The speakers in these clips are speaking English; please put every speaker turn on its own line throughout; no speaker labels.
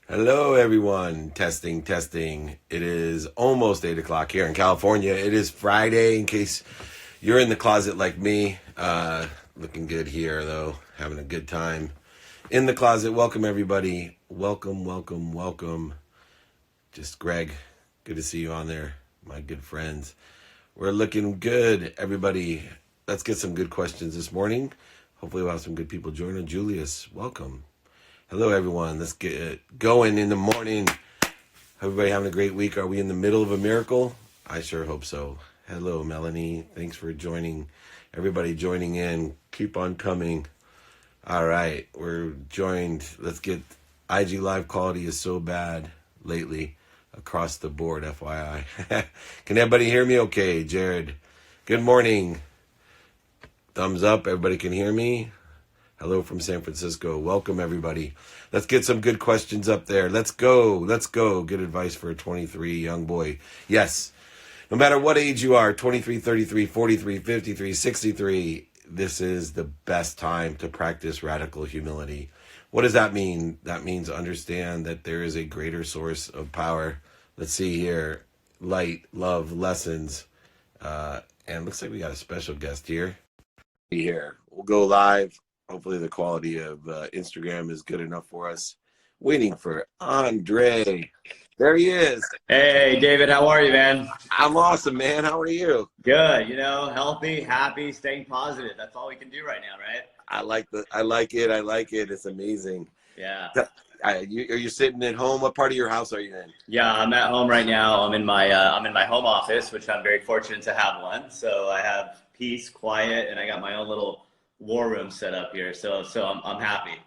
Hello, everyone. Testing, testing. It is almost 8 o'clock here in California. It is Friday, in case you're in the closet like me. Looking good here, though. Having a good time in the closet. Welcome, everybody. Welcome, welcome, welcome. Just Greg. Good to see you on there, my good friends. We're looking good, everybody. Let's get some good questions this morning. Hopefully, we'll have some good people joining. Julius, welcome. Hello, everyone. Let's get it going in the morning. Everybody having a great week. Are we in the middle of a miracle? I sure hope so. Hello, Melanie. Thanks for joining. Everybody joining in. Keep on coming. All right. We're joined. Let's get IG Live quality is so bad lately across the board, FYI. Can everybody hear me okay? Jared, good morning. Thumbs up. Everybody can hear me. Hello from San Francisco. Welcome, everybody. Let's get some good questions up there. Let's go. Let's go. Good advice for a 23 young boy. Yes. No matter what age you are, 23, 33, 43, 53, 63, this is the best time to practice radical humility. What does that mean? That means understand that there is a greater source of power. Let's see here. Light, love, lessons. And looks like we got a special guest here. We'll go live. Hopefully the quality of Instagram is good enough for us. Waiting for Andre. There he is.
Hey, David, how are you, man?
I'm awesome, man. How are you?
Good. Healthy, happy, staying positive. That's all we can do right now, right?
I like it. It's amazing.
Yeah.
Are you sitting at home? What part of your house are you in?
Yeah, I'm at home right now. I'm in my home office, which I'm very fortunate to have one. So I have peace, quiet, and I got my own little war room set up here. So I'm happy.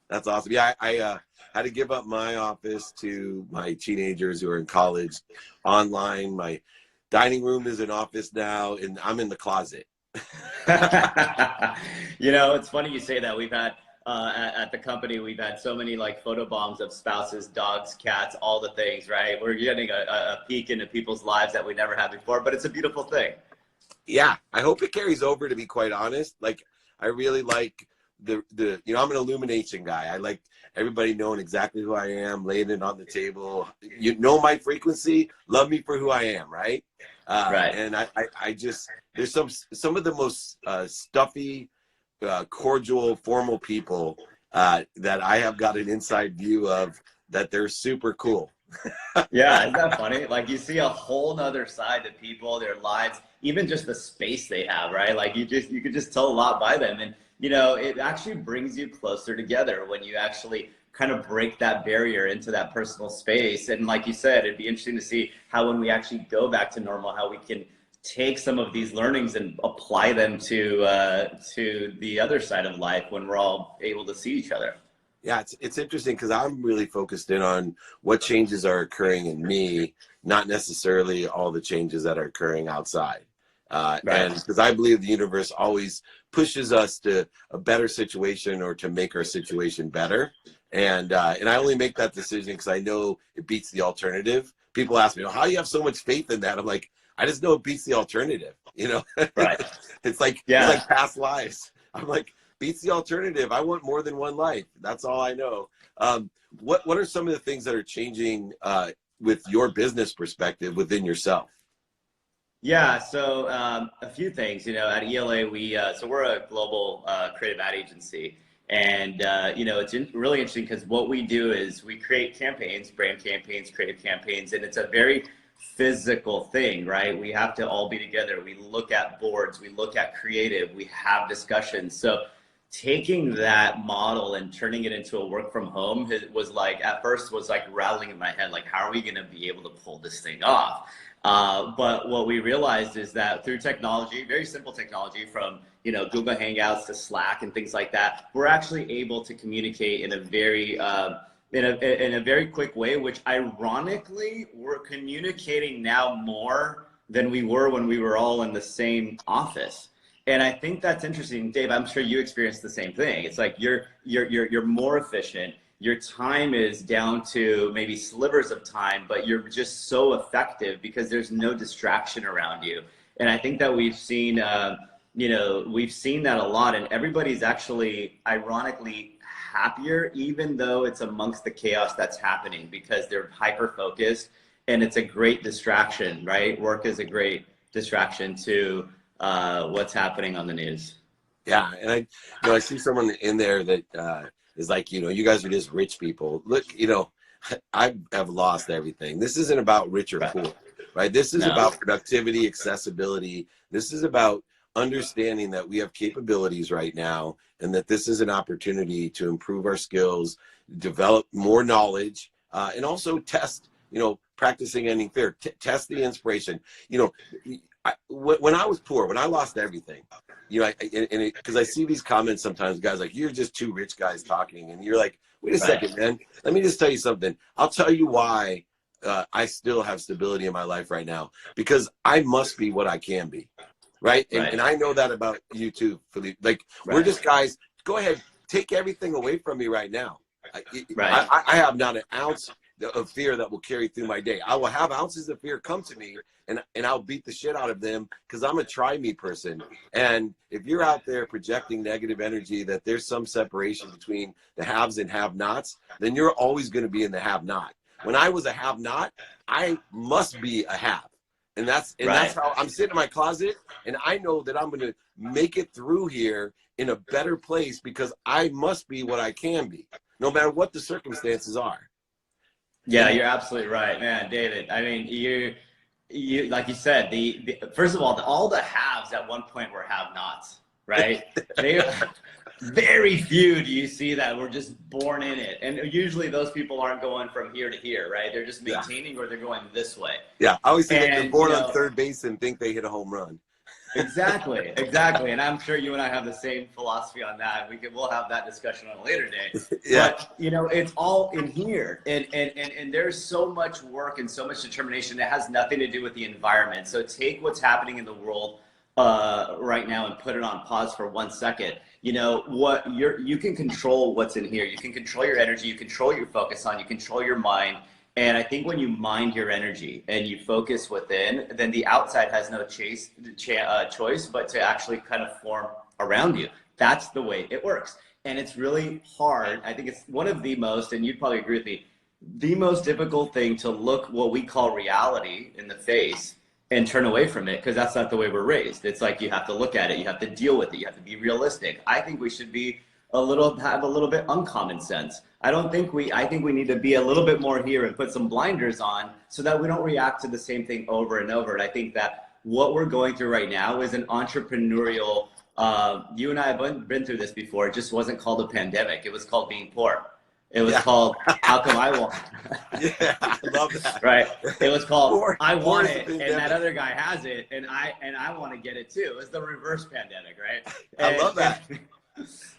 That's awesome. Yeah, I had to give up my office to my teenagers who are in college online. My dining room is an office now, and I'm in the closet.
It's funny you say that. We've had at the company, we've had so many like photo bombs of spouses, dogs, cats, all the things, right? We're getting a peek into people's lives that we never had before, but it's a beautiful thing.
Yeah, I hope it carries over, to be quite honest. Like, I really like I'm an illumination guy. I like everybody knowing exactly who I am, laying it on the table. You know my frequency, love me for who I am, right?
Right.
And I just, there's some of the most stuffy, cordial, formal people that I have got an inside view of, that they're super cool.
Yeah, isn't that funny? Like, you see a whole nother side to people, their lives, even just the space they have, right? Like, you could just tell a lot by them. And it actually brings you closer together when you actually kind of break that barrier into that personal space. And like you said, it'd be interesting to see how, when we actually go back to normal, how we can take some of these learnings and apply them to the other side of life when we're all able to see each other.
Yeah, it's interesting because I'm really focused in on what changes are occurring in me, not necessarily all the changes that are occurring outside.
Right.
And because I believe the universe always pushes us to a better situation or to make our situation better. And I only make that decision because I know it beats the alternative. People ask me, "Oh, how do you have so much faith in that?" I'm like, I just know it beats the alternative.
Right.
It's like past lives. I'm like, beats the alternative. I want more than one life. That's all I know. What are some of the things that are changing with your business perspective within yourself?
Yeah, so a few things. At ELA, we're a global creative ad agency, and it's really interesting because what we do is we create campaigns, brand campaigns, creative campaigns, and it's a very physical thing, right? We have to all be together. We look at boards, we look at creative, we have discussions. So taking that model and turning it into a work from home was like, at first was like rattling in my head, like, how are we going to be able to pull this thing off? But what we realized is that through technology, very simple technology, from Google Hangouts to Slack and things like that, we're actually able to communicate in a very in a very quick way, which ironically we're communicating now more than we were when we were all in the same office. And I think that's interesting, Dave. I'm sure you experienced the same thing. It's like you're more efficient. Your time is down to maybe slivers of time, but you're just so effective because there's no distraction around you. And I think that we've seen that a lot, and everybody's actually ironically happier, even though it's amongst the chaos that's happening, because they're hyper focused, and it's a great distraction, right? Work is a great distraction to what's happening on the news.
Yeah, and I see someone in there that is like, you guys are just rich people. Look, I have lost everything. This isn't about rich or poor, right? This is
No.
about productivity, accessibility. This is about understanding that we have capabilities right now, and that this is an opportunity to improve our skills, develop more knowledge, and also test, practicing ending fear, test the inspiration. When I was poor, when I lost everything, because I see these comments sometimes, guys like, you're just two rich guys talking, and you're like, wait a second, man. Let me just tell you something. I'll tell you why I still have stability in my life right now, because I must be what I can be. Right. And I know that about you too, Philippe. Like, we're just guys. Go ahead, take everything away from me right now. I have not an ounce of fear that will carry through my day. I will have ounces of fear come to me, and I'll beat the shit out of them, because I'm a try me person. And if you're out there projecting negative energy that there's some separation between the haves and have-nots, then you're always going to be in the have-not. When I was a have-not, I must be a have. And that's how I'm sitting in my closet, and I know that I'm going to make it through here in a better place, because I must be what I can be, no matter what the circumstances are.
Yeah, you're absolutely right, man, David. I mean, you like you said, the first of all the haves at one point were have-nots, right? Very few do you see that were just born in it, and usually those people aren't going from here to here, right? They're just maintaining, or they're going this way.
Yeah, I always think that they're born on third base and think they hit a home run.
Exactly. And I'm sure you and I have the same philosophy on that. We'll have that discussion on a later day.
Yeah.
But it's all in here, and there's so much work and so much determination that has nothing to do with the environment. So take what's happening in the world right now and put it on pause for 1 second. You can control what's in here. You can control your energy. You control your focus on. You control your mind. And I think when you mind your energy and you focus within, then the outside has no choice but to actually kind of form around you. That's the way it works. And it's really hard. I think it's one of the most, and you'd probably agree with me, the most difficult thing to look what we call reality in the face and turn away from it, because that's not the way we're raised. It's like you have to look at it, you have to deal with it, you have to be realistic. I think we should be have a little bit uncommon sense. I think we need to be a little bit more here and put some blinders on, so that we don't react to the same thing over and over. And I think that what we're going through right now is an entrepreneurial, you and I have been through this before. It just wasn't called a pandemic. It was called being poor. It was called, how come I want?
Yeah, I love that.
Right. It was called, I want it, and that other guy has it, and I want to get it too. It was the reverse pandemic, right?
I love that.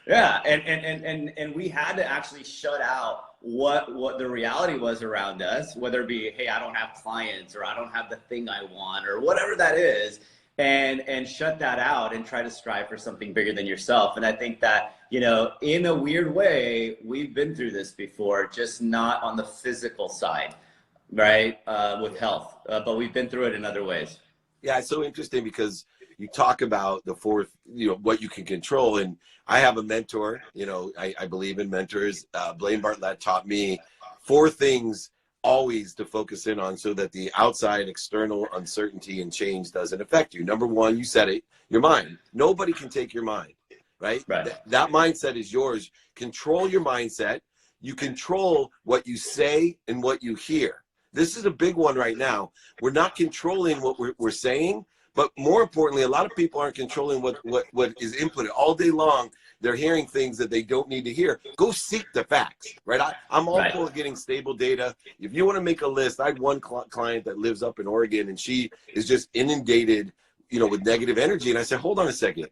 Yeah, and we had to actually shut out what the reality was around us, whether it be, hey, I don't have clients, or I don't have the thing I want, or whatever that is, and shut that out and try to strive for something bigger than yourself. And I think that, in a weird way, we've been through this before, just not on the physical side, right, with health, but we've been through it in other ways.
Yeah, it's so interesting, because you talk about the fourth, what you can control. And I have a mentor, I believe in mentors. Blaine Bartlett taught me 4 things always to focus in on, so that the outside external uncertainty and change doesn't affect you. Number 1, you said it, your mind. Nobody can take your mind, right? That mindset is yours. Control your mindset. You control what you say and what you hear. This is a big one right now. We're not controlling what we're saying, but more importantly, a lot of people aren't controlling what is inputted. All day long, they're hearing things that they don't need to hear. Go seek the facts, right? I'm all for getting stable data. If you want to make a list, I had one client that lives up in Oregon, and she is just inundated, with negative energy. And I said, hold on a second.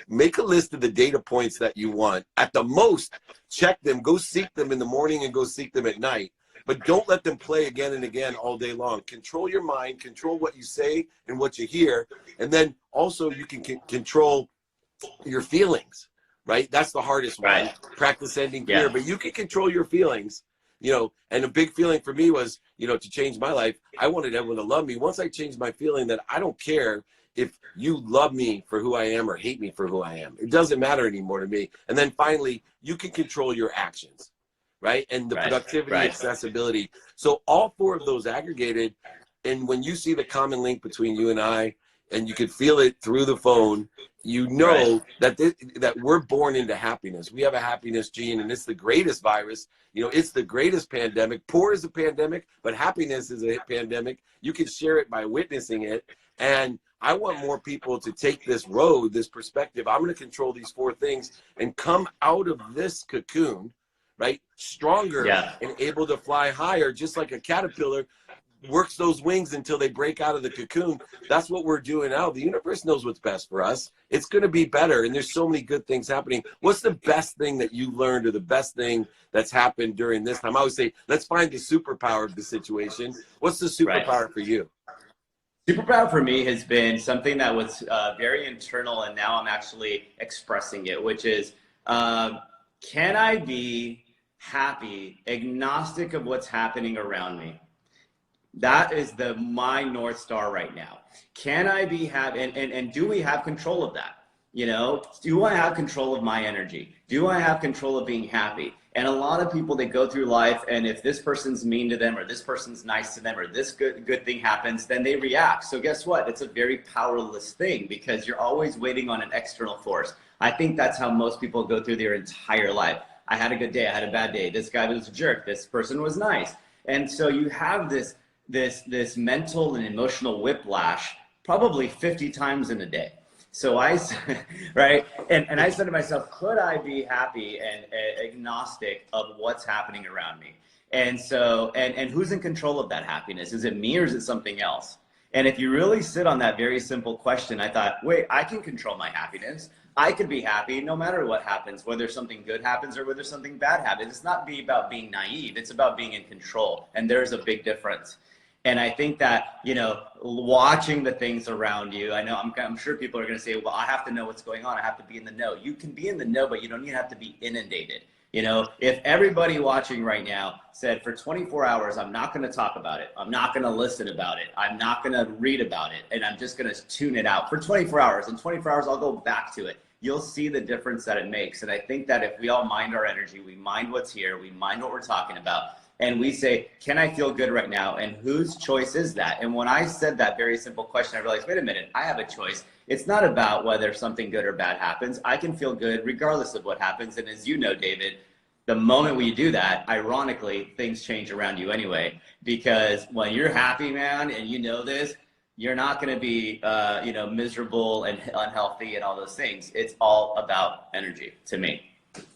Make a list of the data points that you want. At the most, check them. Go seek them in the morning and go seek them at night. But don't let them play again and again all day long. Control your mind, control what you say and what you hear. And then also you can control your feelings, right? That's the hardest one. Practice ending fear. But you can control your feelings, and a big feeling for me was, to change my life. I wanted everyone to love me. Once I changed my feeling that I don't care if you love me for who I am or hate me for who I am. It doesn't matter anymore to me. And then finally, you can control your actions, right? And the productivity, accessibility. So all four of those aggregated. And when you see the common link between you and I, and you could feel it through the phone, you know that that we're born into happiness. We have a happiness gene, and it's the greatest virus. You know, it's the greatest pandemic. Poor is a pandemic, but happiness is a pandemic. You can share it by witnessing it. And I want more people to take this road, this perspective. I'm going to control these four things and come out of this cocoon, right, stronger and able to fly higher, just like a caterpillar works those wings until they break out of the cocoon. That's what we're doing now. The universe knows what's best for us. It's going to be better, and there's so many good things happening. What's the best thing that you learned, or the best thing that's happened during this time? I always say, let's find the superpower of the situation. What's the superpower for you?
Superpower for me has been something that was very internal, and now I'm actually expressing it, which is, can I be happy, agnostic of what's happening around me? That is my North Star right now. Can I be happy, and do we have control of that? You know, do I have control of my energy? Do I have control of being happy? And a lot of people, they go through life, and if this person's mean to them, or this person's nice to them, or this good thing happens, then they react. So guess what? It's a very powerless thing, because you're always waiting on an external force. I think that's how most people go through their entire life. I had a good day, I had a bad day. This guy was a jerk, this person was nice. And so you have this mental and emotional whiplash probably 50 times in a day. So I said to myself, could I be happy and agnostic of what's happening around me? And so, and who's in control of that happiness? Is it me, or is it something else? And if you really sit on that very simple question, I thought, wait, I can control my happiness. I could be happy no matter what happens, whether something good happens or whether something bad happens. It's not about being naive. It's about being in control. And there's a big difference. And I think that, you know, watching the things around you, I'm sure people are going to say, well, I have to know what's going on. I have to be in the know. You can be in the know, but you don't even have to be inundated. You know, if everybody watching right now said for 24 hours, I'm not going to talk about it. I'm not going to listen about it. I'm not going to read about it. And I'm just going to tune it out for 24 hours. In 24 hours, I'll go back to it. You'll see the difference that it makes. And I think that if we all mind our energy, we mind what's here, we mind what we're talking about, and we say, can I feel good right now? And whose choice is that? And when I said that very simple question, I realized, wait a minute, I have a choice. It's not about whether something good or bad happens. I can feel good regardless of what happens. And as you know, David, the moment we do that, ironically, things change around you anyway. Because when you're happy, man, and you know this, you're not going to be miserable and unhealthy and all those things. It's all about energy to me.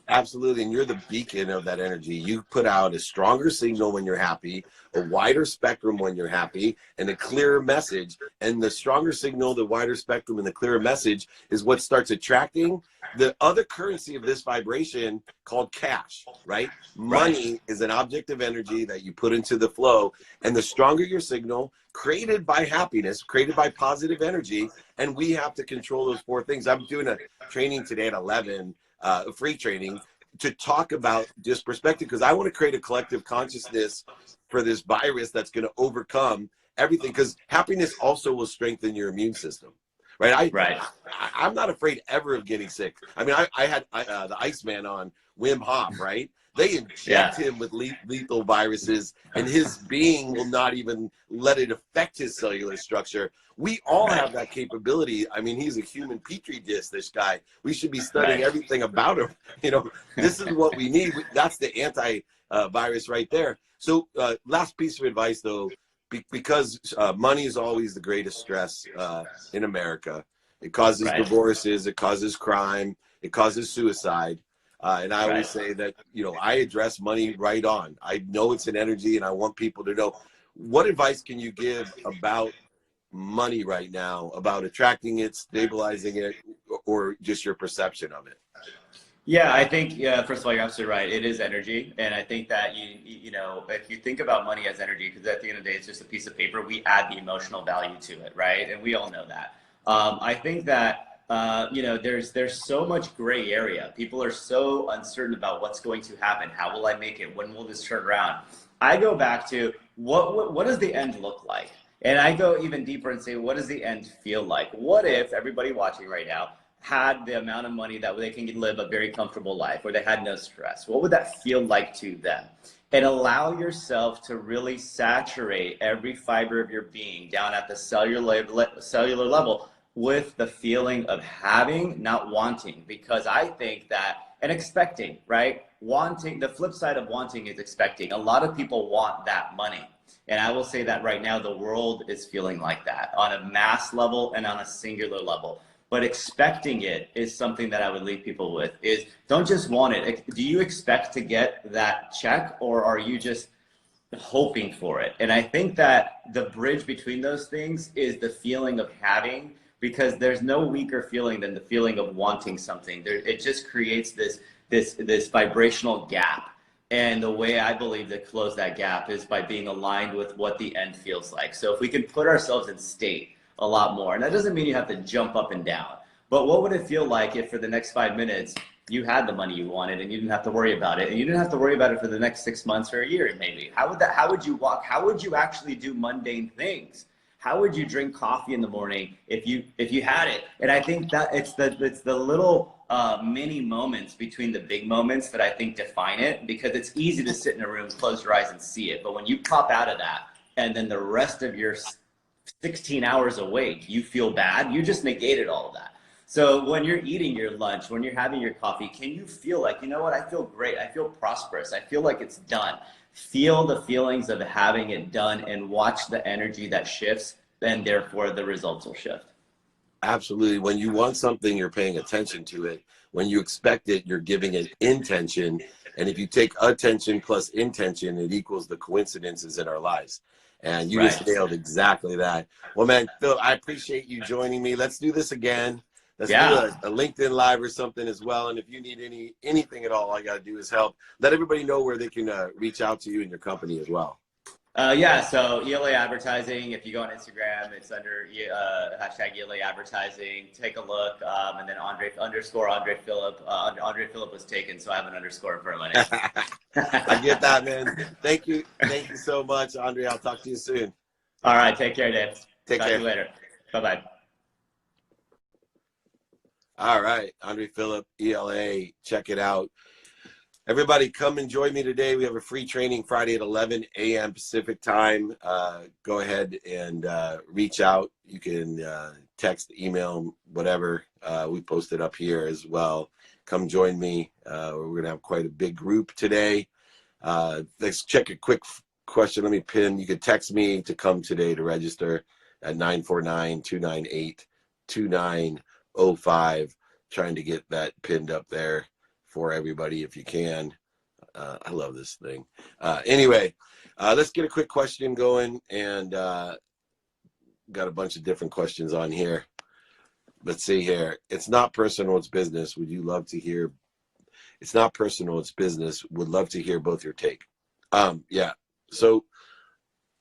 Absolutely. And you're the beacon of that energy. You put out a stronger signal when you're happy, a wider spectrum when you're happy, and a clearer message. And the stronger signal, the wider spectrum, and the clearer message is what starts attracting the other currency of this vibration called cash, right? Money is an object of energy that you put into the flow. And the stronger your signal, created by happiness, created by positive energy, and we have to control those four things. I'm doing a training today at 11, free training, to talk about this perspective, because I want to create a collective consciousness for this virus that's going to overcome everything, because happiness also will strengthen your immune system, right? I'm not afraid ever of getting sick. I mean, I had the Iceman on, Wim Hof, right? They inject him with lethal viruses, and his being will not even let it affect his cellular structure. We all have that capability. I mean, he's a human petri dish, this guy. We should be studying everything about him. You know, this is what we need. That's the anti-virus right there. So last piece of advice, though, because money is always the greatest stress in America. It causes divorces, it causes crime, it causes suicide. And I always say that, you know, I address money right on. I know it's an energy, and I want people to know. What advice can you give about money right now, about attracting it, stabilizing it, or just your perception of it?
Yeah, I think, first of all, you're absolutely right. It is energy. And I think that, you know, if you think about money as energy, because at the end of the day, it's just a piece of paper, we add the emotional value to it, right? And we all know that. I think that, you know, there's so much gray area. People are so uncertain about what's going to happen. How will I make it? When will this turn around? I go back to what does the end look like? And I go even deeper and say, what does the end feel like? What if everybody watching right now had the amount of money that they can live a very comfortable life, where they had no stress? What would that feel like to them? And allow yourself to really saturate every fiber of your being down at the cellular level with the feeling of having, not wanting. Because I think that, and expecting, right? Wanting, the flip side of wanting is expecting. A lot of people want that money. And I will say that right now, the world is feeling like that on a mass level and on a singular level. But expecting it is something that I would leave people with, is don't just want it. Do you expect to get that check, or are you just hoping for it? And I think that the bridge between those things is the feeling of having, because there's no weaker feeling than the feeling of wanting something. It just creates this vibrational gap. And the way I believe to close that gap is by being aligned with what the end feels like. So if we can put ourselves in state a lot more, and that doesn't mean you have to jump up and down, but what would it feel like if for the next 5 minutes you had the money you wanted and you didn't have to worry about it, and you didn't have to worry about it for the next 6 months or a year maybe? How would you walk? How would you actually do mundane things? How would you drink coffee in the morning if you had it? And I think that it's the little mini moments between the big moments that I think define it, because it's easy to sit in a room, close your eyes and see it. But when you pop out of that and then the rest of your 16 hours awake, you feel bad, you just negated all of that. So when you're eating your lunch, when you're having your coffee, can you feel like, you know what, I feel great, I feel prosperous, I feel like it's done? Feel the feelings of having it done and watch the energy that shifts, and therefore the results will shift.
Absolutely. When you want something, you're paying attention to it. When you expect it, you're giving it intention. And if you take attention plus intention, it equals the coincidences in our lives. And you just nailed exactly that. Well, man, Phil, I appreciate you joining me. Let's do this again. Let's do a LinkedIn Live or something as well. And if you need anything at all got to do is help. Let everybody know where they can reach out to you and your company as well.
So ELA Advertising, if you go on Instagram, it's under hashtag ELA Advertising. Take a look, and then Andre Phillip. Andre Phillip was taken, so I have an underscore in front of my name.
I get that, man. Thank you so much, Andre. I'll talk to you soon.
All right, take care, Dave.
Talk
to you later. Bye-bye.
All right, Andre Phillip, ELA, check it out. Everybody, come and join me today. We have a free training Friday at 11 a.m. Pacific time. Go ahead and reach out. You can text, email, whatever. We post it up here as well. Come join me. We're going to have quite a big group today. Let's check a quick question. Let me pin. You could text me to come today to register at 949-298-2905. Trying to get that pinned up there for everybody if you can. I love this thing. Anyway, let's get a quick question going, and got a bunch of different questions on here. Let's see here. It's not personal, it's business. Would you love to hear? It's not personal, it's business. Would love to hear both your take. So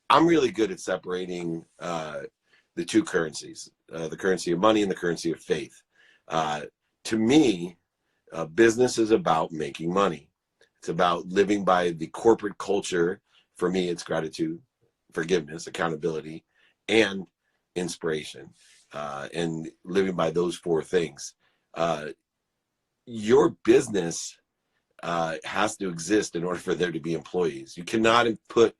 I'm really good at separating the two currencies, the currency of money and the currency of faith. To me, business is about making money. It's about living by the corporate culture. For me, it's gratitude, forgiveness, accountability, and inspiration, and living by those four things. Your business has to exist in order for there to be employees. You cannot put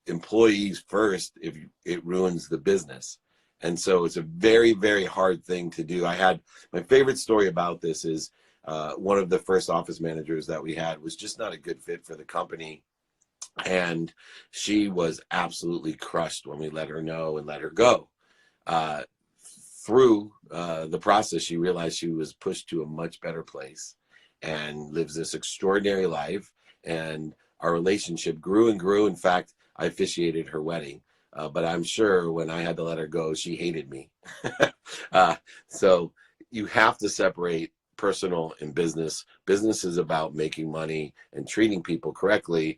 employees first if it ruins the business. And so it's a very, very hard thing to do. My favorite story about this is one of the first office managers that we had was just not a good fit for the company. And she was absolutely crushed when we let her know and let her go. Through the process, she realized she was pushed to a much better place and lives this extraordinary life. And our relationship grew and grew. In fact, I officiated her wedding. But I'm sure when I had to let her go, she hated me. So you have to separate personal and business. Business is about making money and treating people correctly.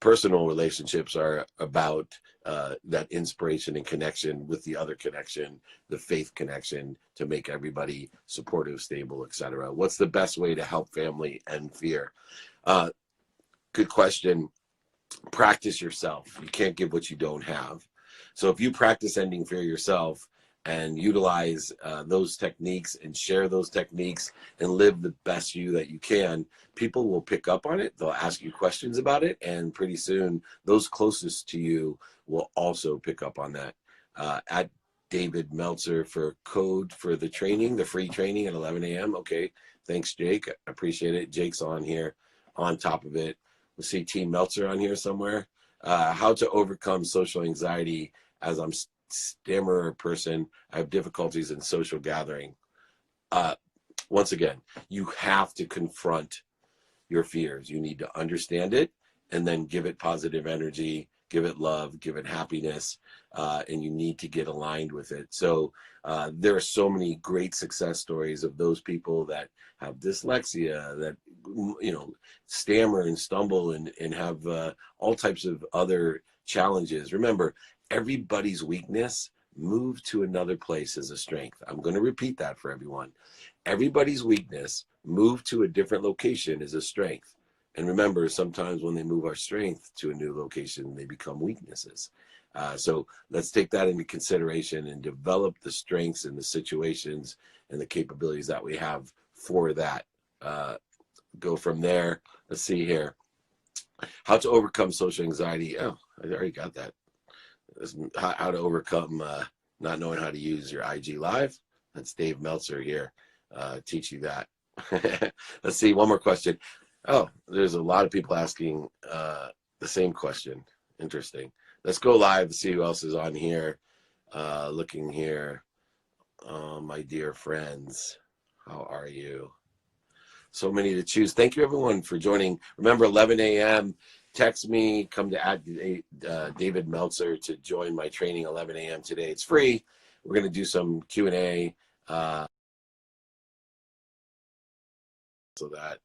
Personal relationships are about that inspiration and connection with the other connection, the faith connection, to make everybody supportive, stable, etc. What's the best way to help family end fear? Good question. practice yourself. You can't give what you don't have. So if you practice ending fear yourself and utilize those techniques and share those techniques and live the best you that you can, people will pick up on it. They'll ask you questions about it. And pretty soon, those closest to you will also pick up on that. At David Meltzer for code for the training, the free training at 11 a.m. Okay, thanks, Jake. I appreciate it. Jake's on here, on top of it. We'll see Team Meltzer on here somewhere. How to overcome social anxiety. As I'm stammerer person, I have difficulties in social gathering. Once again, you have to confront your fears. You need to understand it and then give it positive energy, give it love, give it happiness, and you need to get aligned with it. So there are so many great success stories of those people that have dyslexia, that, you know, stammer and stumble and have all types of other challenges. Remember, everybody's weakness, move to another place as a strength. I'm going to repeat that for everyone. Everybody's weakness, move to a different location is a strength. And remember, sometimes when they move our strength to a new location, they become weaknesses. So let's take that into consideration and develop the strengths and the situations and the capabilities that we have for that. Go from there. Let's see here. How to overcome social anxiety. Oh, I already got that. How to overcome not knowing how to use your IG Live. That's Dave Meltzer here. Teach you that. Let's see, one more question. Oh, there's a lot of people asking the same question. Interesting. Let's go live to see who else is on here. Looking here. My dear friends, how are you? So many to choose. Thank you, everyone, for joining. Remember, 11 a.m. Text me. Come to David Meltzer to join my training 11 a.m. today. It's free. We're going to do some Q&A. So that,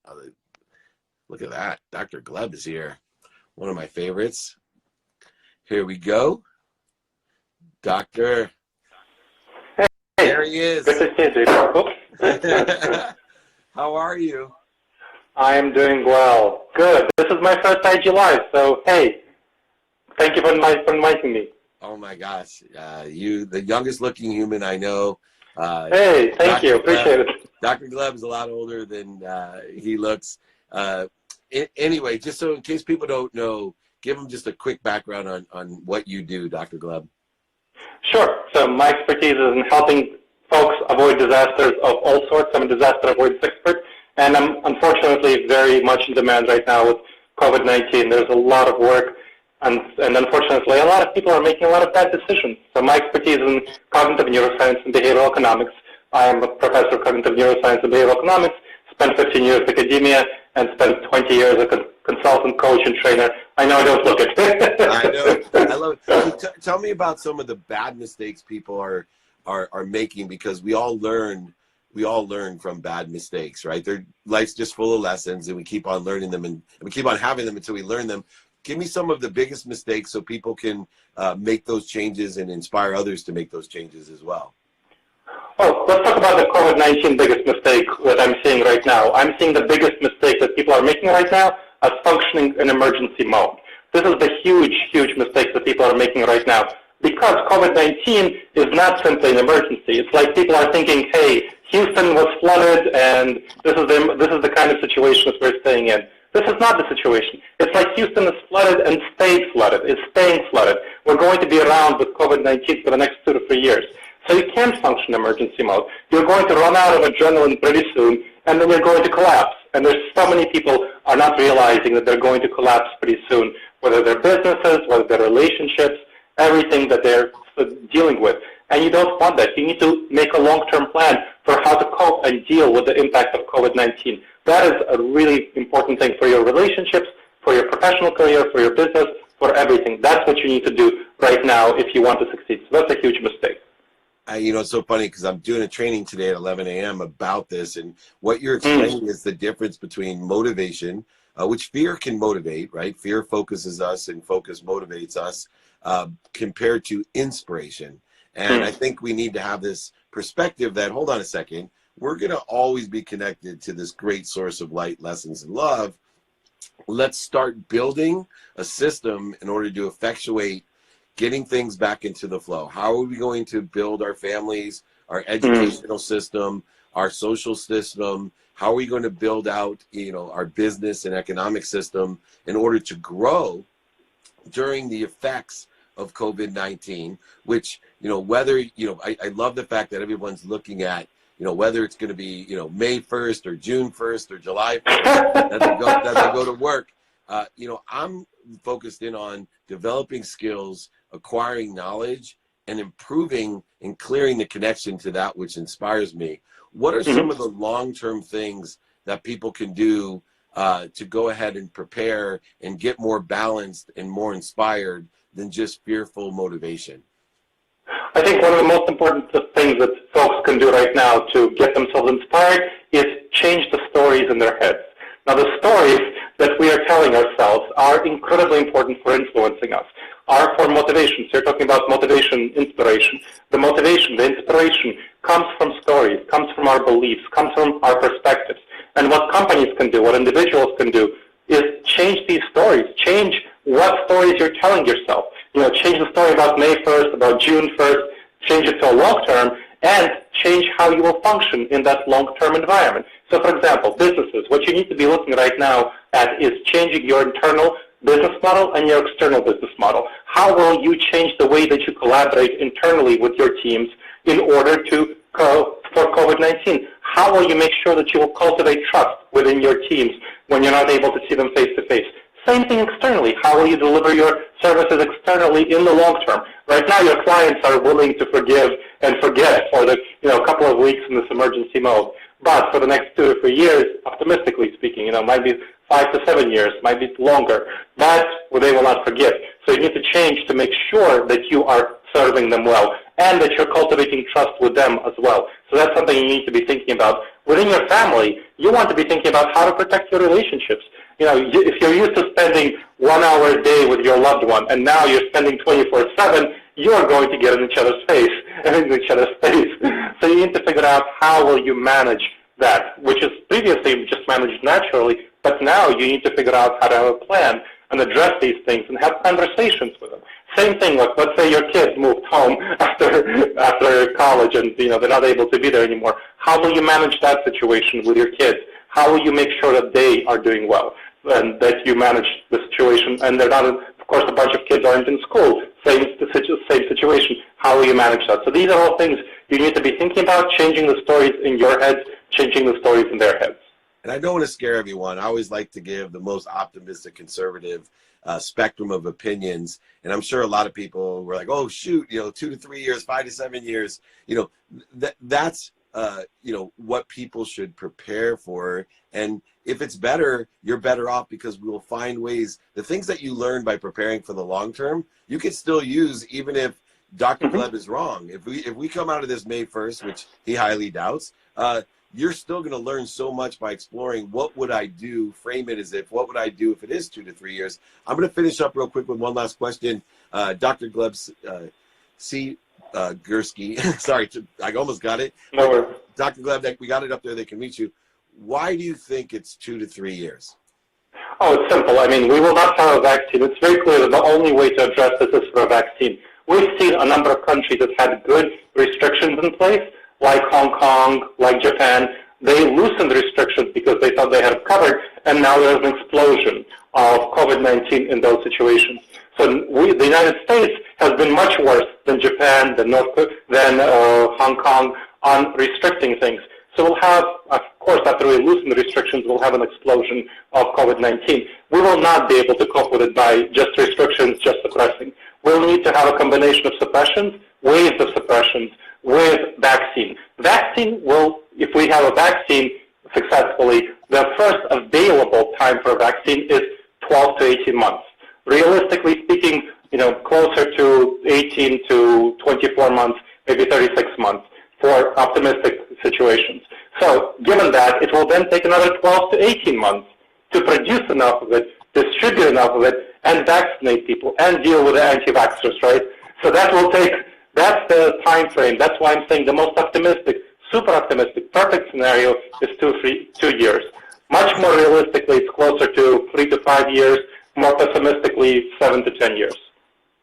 look at that. Dr. Gleb is here. One of my favorites. Here we go. Doctor.
Hey.
There he is.
Good to see you, Dave.
How are you?
I am doing well. Good. This is my first IG Live, so hey, thank you for inviting me.
Oh my gosh. You, the youngest looking human I know.
Hey, thank you. Appreciate it.
Dr. Gleb is a lot older than he looks. Anyway, just so in case people don't know, give them just a quick background on what you do, Dr. Gleb.
Sure. So my expertise is in helping folks avoid disasters of all sorts. I'm a disaster avoidance expert, and I'm unfortunately very much in demand right now with COVID-19. There's a lot of work, and unfortunately, a lot of people are making a lot of bad decisions. So my expertise is in cognitive neuroscience and behavioral economics. I am a professor of cognitive neuroscience and behavioral economics, spent 15 years in academia, and spent 20 years as a consultant, coach, and trainer. I know I don't look it.
I know. I love it. So tell me about some of the bad mistakes people are making, because we all learn from bad mistakes, right? Life's just full of lessons, and we keep on learning them, and we keep on having them until we learn them. Give me some of the biggest mistakes so people can make those changes and inspire others to make those changes as well.
Well, let's talk about the COVID-19 biggest mistake that I'm seeing right now. I'm seeing the biggest mistake that people are making right now as functioning in emergency mode. This is the huge, huge mistake that people are making right now, because COVID-19 is not simply an emergency. It's like people are thinking, hey, Houston was flooded, and this is the kind of situation that we're staying in. This is not the situation. It's like Houston is flooded and stayed flooded. It's staying flooded. We're going to be around with COVID-19 for the next 2 to 3 years. So you can't function in emergency mode. You're going to run out of adrenaline pretty soon, and then you're going to collapse. And there's so many people are not realizing that they're going to collapse pretty soon, whether they're businesses, whether they're relationships, everything that they're dealing with. And you don't want that. You need to make a long-term plan for how to cope and deal with the impact of COVID-19. That is a really important thing for your relationships, for your professional career, for your business, for everything. That's what you need to do right now if you want to succeed. So that's a huge mistake.
You know, it's so funny because I'm doing a training today at 11 a.m. about this, and what you're explaining is the difference between motivation, which fear can motivate, right? Fear focuses us and focus motivates us, compared to inspiration. And I think we need to have this perspective that, hold on a second, we're going to always be connected to this great source of light, lessons, and love. let's start building a system in order to effectuate getting things back into the flow. How are we going to build our families, our educational system, our social system? How are we going to build out, our business and economic system in order to grow during the effects of COVID-19, which, whether, I love the fact that everyone's looking at, whether it's going to be, May 1st or June 1st or July 1st that they go to work. I'm focused in on developing skills, acquiring knowledge, and improving and clearing the connection to that which inspires me. What are some of the long-term things that people can do to go ahead and prepare and get more balanced and more inspired than just fearful motivation?
I think one of the most important things that folks can do right now to get themselves inspired is change the stories in their heads. Now, the stories that we are telling ourselves are incredibly important for influencing us, are for motivation. So you're talking about motivation, inspiration. The motivation, the inspiration comes from stories, comes from our beliefs, comes from our perspectives. And what companies can do, what individuals can do, is change these stories, change what stories you're telling yourself. Change the story about May 1st, about June 1st, change it to a long term, and change how you will function in that long-term environment. So, for example, businesses, what you need to be looking right now at is changing your internal business model and your external business model. How will you change the way that you collaborate internally with your teams in order to for COVID-19? How will you make sure that you will cultivate trust within your teams when you're not able to see them face to face? Same thing externally. How will you deliver your services externally in the long term? Right now, your clients are willing to forgive and forget for the couple of weeks in this emergency mode. But for the next 2 to 3 years, optimistically speaking, might be 5 to 7 years, might be longer. That they will not forget. So you need to change to make sure that you are serving them well and that you're cultivating trust with them as well. So that's something you need to be thinking about. Within your family, you want to be thinking about how to protect your relationships. If you're used to spending 1 hour a day with your loved one and now you're spending 24/7, you are going to get in each other's face and in each other's face. So you need to figure out how will you manage that, which is previously just managed naturally, but now you need to figure out how to have a plan and address these things and have conversations with them. Same thing, like let's say your kids moved home after college and they're not able to be there anymore. How will you manage that situation with your kids? How will you make sure that they are doing well and that you manage the situation and they're not, of course, a bunch of kids aren't in school. Same situation. How will you manage that? So these are all things you need to be thinking about, changing the stories in your heads, changing the stories in their heads.
And I don't want to scare everyone. I always like to give the most optimistic, conservative spectrum of opinions. And I'm sure a lot of people were like, oh, shoot, 2 to 3 years, 5 to 7 years. That's what people should prepare for. And if it's better, you're better off because we will find ways. The things that you learn by preparing for the long term, you can still use even if Dr. Gleb is wrong. If we come out of this May 1st, which he highly doubts, you're still going to learn so much by exploring what would I do, frame it as if, what would I do if it is 2 to 3 years? I'm going to finish up real quick with one last question. Dr. Gleb Gursky, sorry, I almost got it.
No worries.
Dr. Gleb, we got it up there, they can meet you. Why do you think it's 2 to 3 years?
Oh, it's simple. I mean, we will not have a vaccine. It's very clear that the only way to address this is for a vaccine. We've seen a number of countries that had good restrictions in place, like Hong Kong, like Japan. They loosened restrictions because they thought they had it covered, and now there's an explosion of COVID-19 in those situations. So the United States has been much worse than Japan, than Hong Kong on restricting things. So we'll have, of course, after we loosen the restrictions, we'll have an explosion of COVID-19. We will not be able to cope with it by just restrictions, just suppressing. We'll need to have a combination of suppressions, waves of suppressions, with vaccine. Vaccine will, if we have a vaccine successfully, the first available time for a vaccine is 12 to 18 months. Realistically speaking, closer to 18 to 24 months, maybe 36 months for optimistic situations. So given that, it will then take another 12 to 18 months to produce enough of it, distribute enough of it, and vaccinate people and deal with the anti-vaxxers, right? So that will take, that's the time frame. That's why I'm saying the most optimistic, super optimistic, perfect scenario is 2 years. Much more realistically, it's closer to 3 to 5 years. More pessimistically, 7 to 10 years.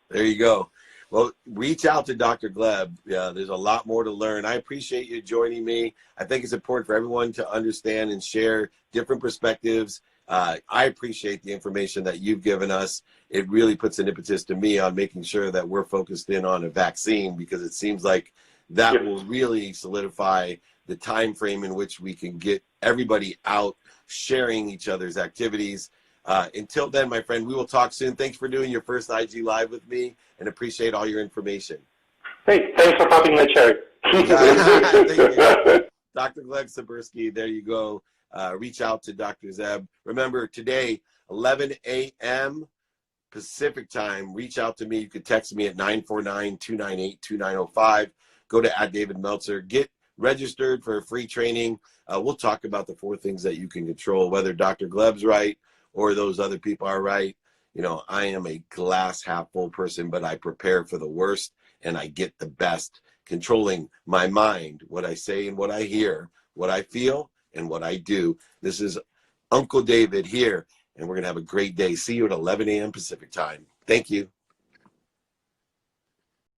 There you go. Well, reach out to Dr. Gleb. There's a lot more to learn. I appreciate you joining me. I think it's important for everyone to understand and share different perspectives. I appreciate the information that you've given us. It really puts an impetus to me on making sure that we're focused in on a vaccine, because it seems like that will really solidify the time frame in which we can get everybody out sharing each other's activities. Until then, my friend, we will talk soon. Thanks for doing your first IG Live with me, and appreciate all your information.
Hey, thanks for popping my cherry.
Thank you. Dr. Gleb Sibursky, there you go. Reach out to Dr. Zeb. Remember, today, 11 a.m. Pacific time, reach out to me. You can text me at 949-298-2905. Go to @DavidMeltzer. Get registered for a free training. We'll talk about the 4 things that you can control, whether Dr. Gleb's right or those other people are right. You know, I am a glass half full person, but I prepare for the worst and I get the best, controlling my mind, what I say and what I hear, what I feel and what I do. This is Uncle David here, and we're going to have a great day. See you at 11 a.m. Pacific time. Thank you.